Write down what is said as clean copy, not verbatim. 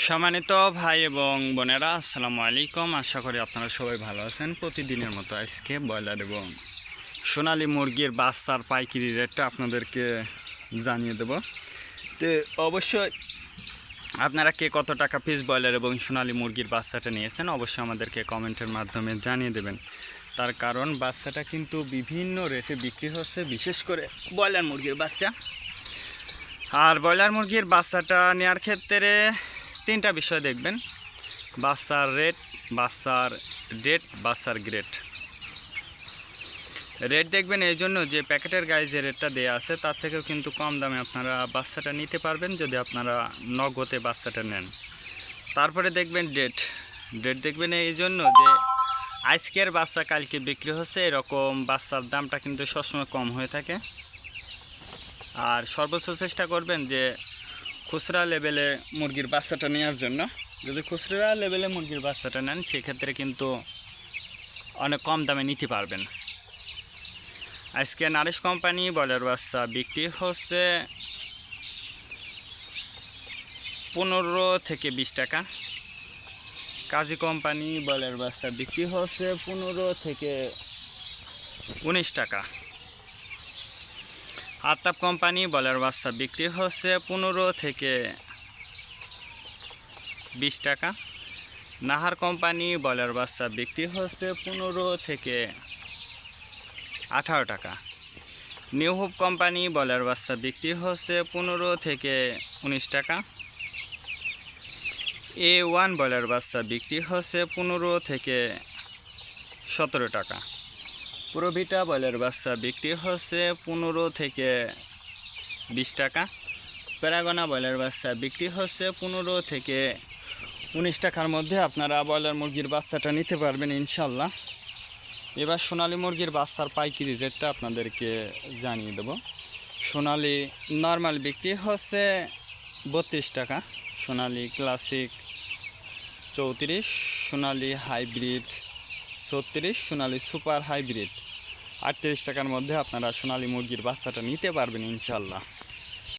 সম্মানিত ভাই এবং বোনেরা, আসসালামু আলাইকুম। আশা করি আপনারা সবাই ভালো আছেন। প্রতিদিনের মতো আজকে ব্রয়লার এবং সোনালী মুরগির বাচ্চার পাইকারি রেটটা আপনাদেরকে জানিয়ে দেব। তো অবশ্যই আপনারা কে কত টাকা পিস ব্রয়লার এবং সোনালী মুরগির বাচ্চাটা নিয়েছেন অবশ্যই আমাদেরকে কমেন্টের মাধ্যমে জানিয়ে দেবেন। তার কারণ বাচ্চাটা কিন্তু বিভিন্ন রেটে বিক্রি হচ্ছে, বিশেষ করে ব্রয়লার মুরগির বাচ্চা। আর ব্রয়লার মুরগির বাচ্চাটা নেওয়ার ক্ষেত্রে তিনটা বিষয় দেখবেন: বাচ্চার রেট, বাচ্চার ডেট, বাচ্চার গ্রেড। রেট দেখবেন এই জন্য যে প্যাকেটের গায়ে যে রেটটা দেওয়া আছে তার থেকেও কিন্তু কম দামে আপনারা বাচ্চাটা নিতে পারবেন যদি আপনারা নগদে বাচ্চাটা নেন। তারপরে দেখবেন ডেট। ডেট দেখবেন এই জন্য যে আজকের বাচ্চা কালকে বিক্রি হচ্ছে, এরকম বাচ্চার দামটা কিন্তু সবসময় কম হয়ে থাকে। আর সর্বোচ্চ চেষ্টা করবেন যে খুচরা লেভেলে মুরগির বাচ্চাটা নেওয়ার জন্য। যদি খুচরা লেভেলে মুরগির বাচ্চাটা নেন সেক্ষেত্রে কিন্তু অনেক কম দামে নিতে পারবেন। আজকে নারিশ কোম্পানি ব্রয়লার বাচ্চা বিক্রি হচ্ছে 15 থেকে 20 টাকা। কাজী কোম্পানি ব্রয়লার বাচ্চা বিক্রি হচ্ছে 15 থেকে 19 টাকা। আতাপ কোম্পানি ব্রয়লার বাচ্চা বিক্রি হচ্ছে 15 থেকে 20 টাকা। নাহার কোম্পানি ব্রয়লার বাচ্চা বিক্রি হচ্ছে 15 থেকে 18 টাকা। নিউ হোপ কোম্পানি ব্রয়লার বাচ্চা বিক্রি হচ্ছে 15 থেকে 19 টাকা। A1 ব্রয়লার বাচ্চা বিক্রি হচ্ছে 15 থেকে 17 টাকা। প্রোভিটা ব্রয়লার বাচ্চা বিক্রি হচ্ছে 15 থেকে 20 টাকা। প্যারাগনা ব্রয়লার বাচ্চা বিক্রি হচ্ছে 15 থেকে 19 টাকার মধ্যে আপনারা ব্রয়লার মুরগির বাচ্চাটা নিতে পারবেন ইনশাল্লাহ। এবার সোনালী মুরগির বাচ্চার পাইকারি রেটটা আপনাদেরকে জানিয়ে দেব। সোনালী নর্মাল বিক্রি হচ্ছে 32 টাকা, সোনালী ক্লাসিক 34, সোনালী হাইব্রিড 36, সোনালী সুপার হাইব্রিড 38 টাকার মধ্যে আপনারা সোনালী মুরগির বাচ্চাটা নিতে পারবেন ইনশাল্লাহ।